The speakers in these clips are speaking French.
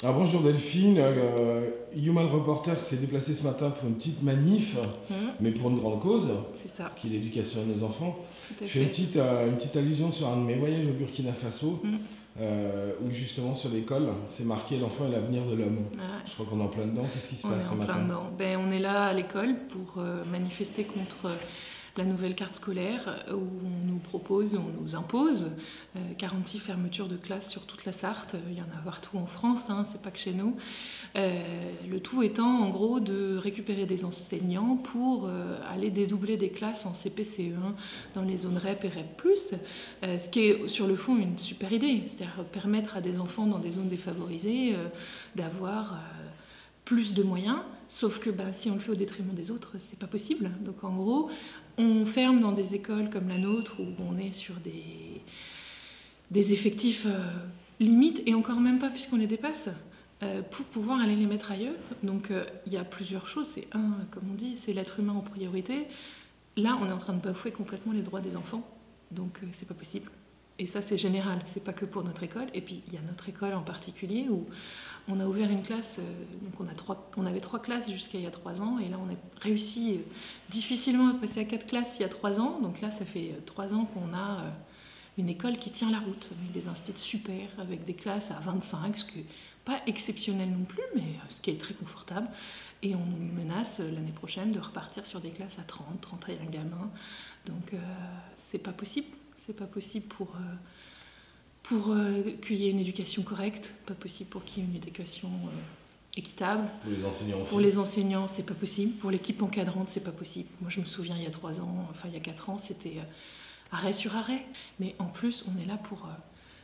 Alors bonjour Delphine, Human Reporter s'est déplacé ce matin pour une petite manif, mais pour une grande cause, c'est ça, qui est l'éducation de nos enfants. tout à Je fais fait. une petite allusion sur un de mes voyages au Burkina Faso, où justement sur l'école, c'est marqué l'enfant est l'avenir de l'homme. Ah, Je crois qu'on est en plein dedans, qu'est-ce qui se on est passe ce en matin? plein dedans. Ben, on est là à l'école pour manifester contre la nouvelle carte scolaire où on nous propose, on nous impose 46 fermetures de classes sur toute la Sarthe. Il y en a partout en France, hein, c'est pas que chez nous. Le tout étant en gros de récupérer des enseignants pour aller dédoubler des classes en CP, CE1 dans les zones REP et REP+, ce qui est sur le fond une super idée, c'est-à-dire permettre à des enfants dans des zones défavorisées d'avoir plus de moyens, sauf que si on le fait au détriment des autres, c'est pas possible. Donc en gros, on ferme dans des écoles comme la nôtre où on est sur des effectifs limites, et encore même pas puisqu'on les dépasse, pour pouvoir aller les mettre ailleurs. Donc il y a plusieurs choses. C'est comme on dit, c'est l'être humain en priorité. Là, on est en train de bafouer complètement les droits des enfants, donc c'est pas possible. Et ça, c'est général, c'est pas que pour notre école. Et puis il y a notre école en particulier où on a ouvert une classe, donc on avait 3 classes jusqu'à il y a 3 ans, et là on a réussi difficilement à passer à 4 classes il y a 3 ans. Donc là, ça fait 3 ans qu'on a une école qui tient la route, avec des instituts super, avec des classes à 25, ce qui n'est pas exceptionnel non plus, mais ce qui est très confortable. Et on nous menace l'année prochaine de repartir sur des classes à 30, 31 gamins. Donc c'est pas possible. C'est pas possible pour qu'il y ait une éducation correcte, pas possible pour qu'il y ait une éducation équitable. Pour les enseignants aussi. Pour les enseignants, c'est pas possible. Pour l'équipe encadrante, c'est pas possible. Moi, je me souviens, il y a 3 ans, enfin il y a 4 ans, c'était arrêt sur arrêt. Mais en plus, on est là pour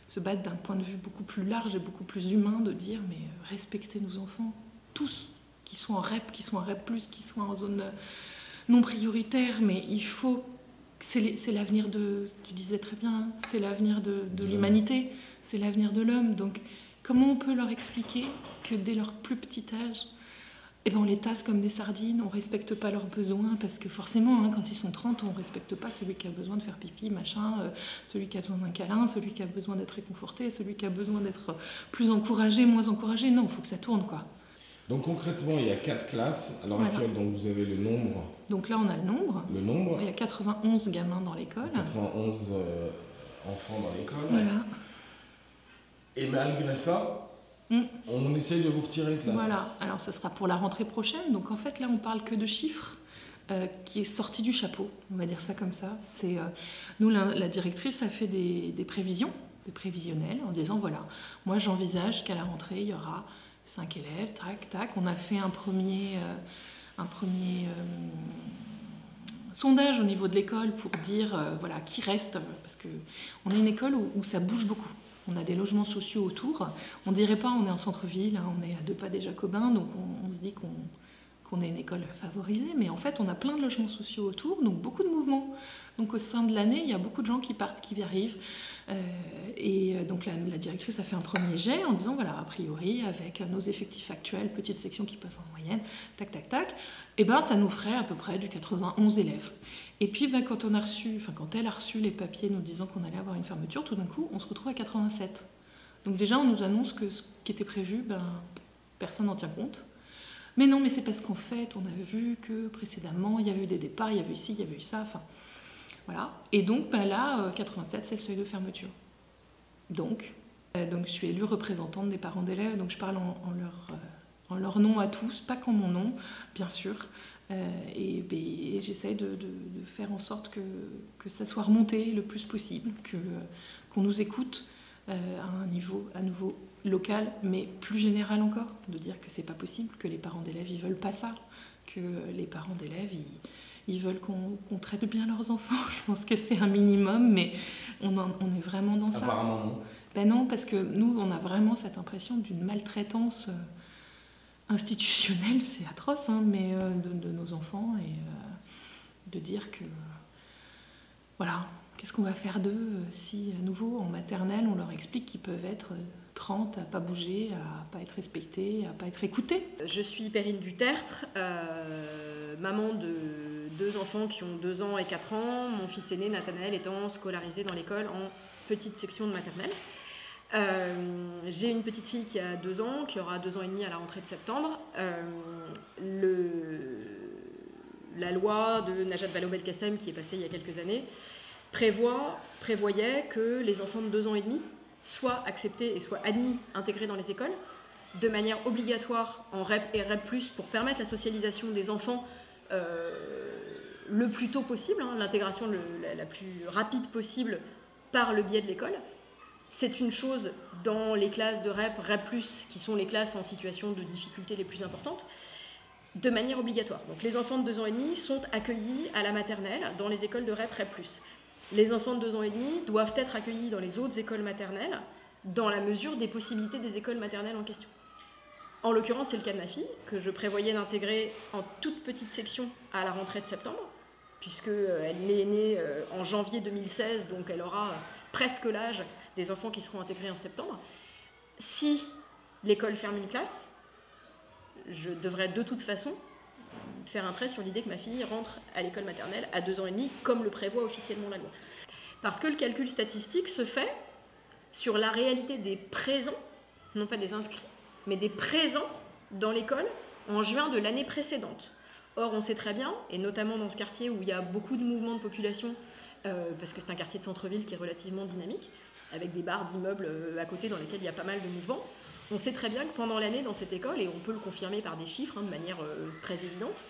se battre d'un point de vue beaucoup plus large et beaucoup plus humain, de dire, mais respectez nos enfants, tous, qui sont en REP, qui sont en REP+, qui sont en zone non prioritaire, mais il faut... C'est l'avenir de, tu disais très bien, c'est l'avenir de l'humanité, c'est l'avenir de l'homme. Donc comment on peut leur expliquer que dès leur plus petit âge, on les tasse comme des sardines, on ne respecte pas leurs besoins, parce que forcément, quand ils sont 30, on ne respecte pas celui qui a besoin de faire pipi, machin, celui qui a besoin d'un câlin, celui qui a besoin d'être réconforté, celui qui a besoin d'être plus encouragé, moins encouragé. Non, il faut que ça tourne, quoi. Donc concrètement, il y a 4 classes à l'heure actuelle, donc vous avez le nombre. Donc là, on a le nombre. Le nombre. Il y a 91 gamins dans l'école. 91 enfants dans l'école. Voilà. Et malgré ça, on essaye de vous retirer une classe. Voilà. Alors ça sera pour la rentrée prochaine. Donc en fait, là, on parle que de chiffres qui est sorti du chapeau. On va dire ça comme ça. C'est nous, la directrice a fait des prévisions, des prévisionnels, en disant voilà, moi j'envisage qu'à la rentrée, il y aura 5 élèves, tac, tac. On a fait un premier sondage au niveau de l'école pour dire voilà, qui reste, parce qu'on est une école où ça bouge beaucoup. On a des logements sociaux autour. On ne dirait pas on est en centre-ville, hein, on est à 2 pas des Jacobins, donc on se dit qu'on est une école favorisée, mais en fait on a plein de logements sociaux autour, donc beaucoup de mouvements. Donc au sein de l'année, il y a beaucoup de gens qui partent, qui arrivent. Et donc la directrice a fait un premier jet en disant voilà, a priori, avec nos effectifs actuels, petite section qui passe en moyenne, tac, tac, tac, ça nous ferait à peu près du 91 élèves. Et puis quand elle a reçu les papiers nous disant qu'on allait avoir une fermeture, tout d'un coup, on se retrouve à 87. Donc déjà, on nous annonce que ce qui était prévu, personne n'en tient compte. Mais non, mais c'est parce qu'en fait, on a vu que précédemment, il y avait eu des départs, il y avait eu ci, il y avait eu ça, enfin... Voilà. Et donc là, 87, c'est le seuil de fermeture. Donc je suis élue représentante des parents d'élèves, donc je parle en leur nom à tous, pas qu'en mon nom, bien sûr. Et j'essaie de faire en sorte que ça soit remonté le plus possible, qu'on nous écoute à un niveau à nouveau local, mais plus général encore, de dire que c'est pas possible, que les parents d'élèves ils veulent pas ça, que les parents d'élèves ils veulent qu'on traite bien leurs enfants. Je pense que c'est un minimum, mais on est vraiment dans ça. Apparemment non. Ben non, parce que nous, on a vraiment cette impression d'une maltraitance institutionnelle, c'est atroce, hein, mais de nos enfants, et de dire que, voilà, qu'est-ce qu'on va faire d'eux si, à nouveau, en maternelle, on leur explique qu'ils peuvent être 30 à ne pas bouger, à ne pas être respectée, à ne pas être écoutée. Je suis Perrine Dutertre, maman de 2 enfants qui ont 2 ans et 4 ans, mon fils aîné Nathanaël étant scolarisé dans l'école en petite section de maternelle. J'ai une petite fille qui a 2 ans, qui aura 2 ans et demi à la rentrée de septembre. La loi de Najat Vallaud-Belkacem, qui est passée il y a quelques années, prévoyait que les enfants de 2 ans et demi soient acceptés et soient admis, intégrés dans les écoles, de manière obligatoire en REP et REP+, pour permettre la socialisation des enfants le plus tôt possible, l'intégration la plus rapide possible par le biais de l'école. C'est une chose dans les classes de REP, REP+, qui sont les classes en situation de difficulté les plus importantes, de manière obligatoire. Donc les enfants de 2 ans et demi sont accueillis à la maternelle dans les écoles de REP, REP+. Les enfants de 2 ans et demi doivent être accueillis dans les autres écoles maternelles dans la mesure des possibilités des écoles maternelles en question. En l'occurrence, c'est le cas de ma fille, que je prévoyais d'intégrer en toute petite section à la rentrée de septembre, puisqu'elle est née en janvier 2016, donc elle aura presque l'âge des enfants qui seront intégrés en septembre. Si l'école ferme une classe, je devrais de toute façon faire un trait sur l'idée que ma fille rentre à l'école maternelle à 2 ans et demi, comme le prévoit officiellement la loi. Parce que le calcul statistique se fait sur la réalité des présents, non pas des inscrits, mais des présents dans l'école en juin de l'année précédente. Or, on sait très bien, et notamment dans ce quartier où il y a beaucoup de mouvements de population, parce que c'est un quartier de centre-ville qui est relativement dynamique, avec des barres d'immeubles à côté dans lesquels il y a pas mal de mouvements, on sait très bien que pendant l'année dans cette école, et on peut le confirmer par des chiffres de manière très évidente,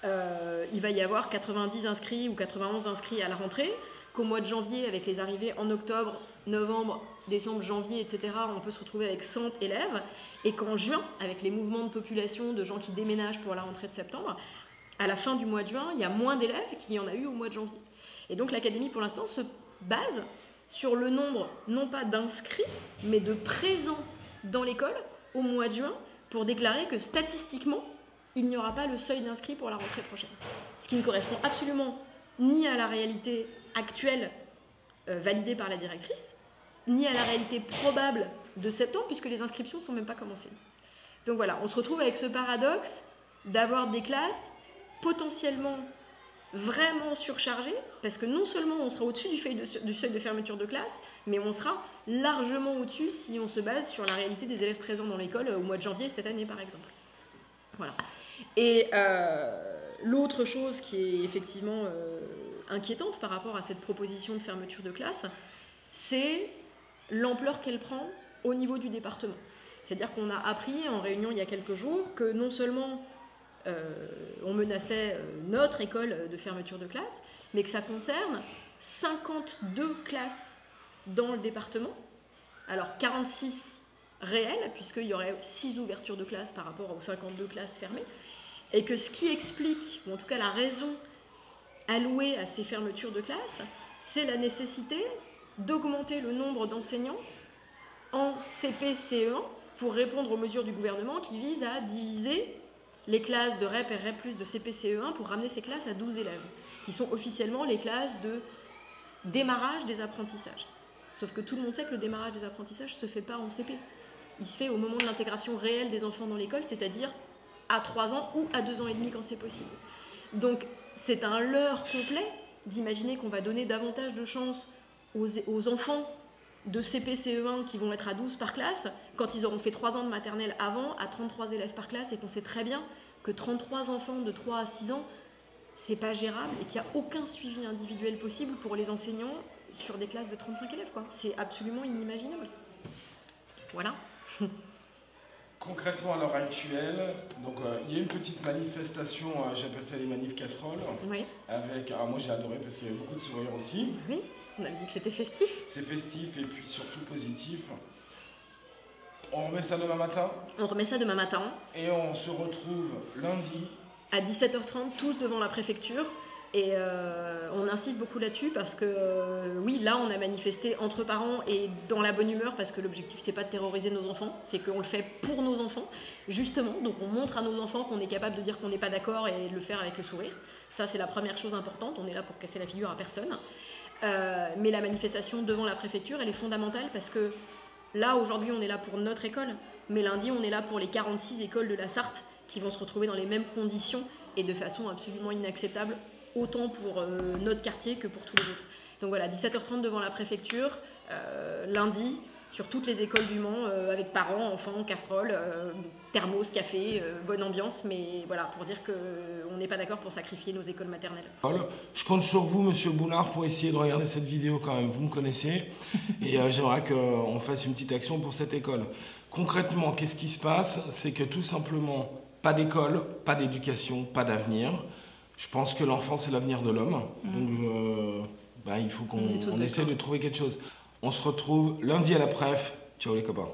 il va y avoir 90 inscrits ou 91 inscrits à la rentrée, qu'au mois de janvier, avec les arrivées en octobre, novembre, décembre, janvier, etc., on peut se retrouver avec 100 élèves, et qu'en juin, avec les mouvements de population, de gens qui déménagent pour la rentrée de septembre, à la fin du mois de juin, il y a moins d'élèves qu'il y en a eu au mois de janvier. Et donc l'académie, pour l'instant, se base sur le nombre, non pas d'inscrits, mais de présents dans l'école au mois de juin, pour déclarer que statistiquement, il n'y aura pas le seuil d'inscrits pour la rentrée prochaine. Ce qui ne correspond absolument ni à la réalité actuelle validée par la directrice, ni à la réalité probable de septembre, puisque les inscriptions ne sont même pas commencées. Donc voilà, on se retrouve avec ce paradoxe d'avoir des classes potentiellement vraiment surchargées, parce que non seulement on sera au-dessus du seuil de fermeture de classe, mais on sera largement au-dessus si on se base sur la réalité des élèves présents dans l'école au mois de janvier cette année, par exemple. Voilà. Et l'autre chose qui est effectivement inquiétante par rapport à cette proposition de fermeture de classe, c'est l'ampleur qu'elle prend au niveau du département. C'est-à-dire qu'on a appris en réunion il y a quelques jours que non seulement on menaçait notre école de fermeture de classe, mais que ça concerne 52 classes dans le département. Alors 46 réelles, puisqu'il y aurait 6 ouvertures de classes par rapport aux 52 classes fermées, et que ce qui explique, ou en tout cas la raison allouée à ces fermetures de classes, c'est la nécessité d'augmenter le nombre d'enseignants en CP, CE1 pour répondre aux mesures du gouvernement qui visent à diviser les classes de REP et REP+, de CP, CE1 pour ramener ces classes à 12 élèves, qui sont officiellement les classes de démarrage des apprentissages. Sauf que tout le monde sait que le démarrage des apprentissages ne se fait pas en CP. Il se fait au moment de l'intégration réelle des enfants dans l'école, c'est-à-dire à 3 ans ou à 2 ans et demi quand c'est possible. Donc c'est un leurre complet d'imaginer qu'on va donner davantage de chance aux enfants de CP, CE1 qui vont être à 12 par classe, quand ils auront fait 3 ans de maternelle avant, à 33 élèves par classe, et qu'on sait très bien que 33 enfants de 3 à 6 ans, c'est pas gérable, et qu'il n'y a aucun suivi individuel possible pour les enseignants sur des classes de 35 élèves, quoi. C'est absolument inimaginable. Voilà. Concrètement, à l'heure actuelle, donc, il y a une petite manifestation, j'appelle ça les manifs casseroles, Oui. avec, alors moi j'ai adoré parce qu'il y avait beaucoup de sourires aussi. Oui, on avait dit que c'était festif. C'est festif et puis surtout positif. On remet ça demain matin On remet ça demain matin. Et on se retrouve lundi. À 17h30, tous devant la préfecture. Et on insiste beaucoup là-dessus parce que oui, là on a manifesté entre parents et dans la bonne humeur, parce que l'objectif c'est pas de terroriser nos enfants, c'est qu'on le fait pour nos enfants, justement. Donc on montre à nos enfants qu'on est capable de dire qu'on n'est pas d'accord et de le faire avec le sourire. Ça c'est la première chose importante, on est là pour casser la figure à personne. Mais la manifestation devant la préfecture, elle est fondamentale parce que là aujourd'hui on est là pour notre école, mais lundi on est là pour les 46 écoles de la Sarthe qui vont se retrouver dans les mêmes conditions et de façon absolument inacceptable, autant pour notre quartier que pour tous les autres. Donc voilà, 17h30 devant la préfecture, lundi, sur toutes les écoles du Mans, avec parents, enfants, casseroles, thermos, café, bonne ambiance, mais voilà, pour dire qu'on n'est pas d'accord pour sacrifier nos écoles maternelles. Je compte sur vous, monsieur Boulard, pour essayer de regarder cette vidéo quand même. Vous me connaissez et j'aimerais qu'on fasse une petite action pour cette école. Concrètement, qu'est-ce qui se passe? C'est que tout simplement, pas d'école, pas d'éducation, pas d'avenir. Je pense que l'enfant, c'est l'avenir de l'homme. Donc, il faut qu'on essaie de trouver quelque chose. On se retrouve lundi à la préf. Ciao les copains.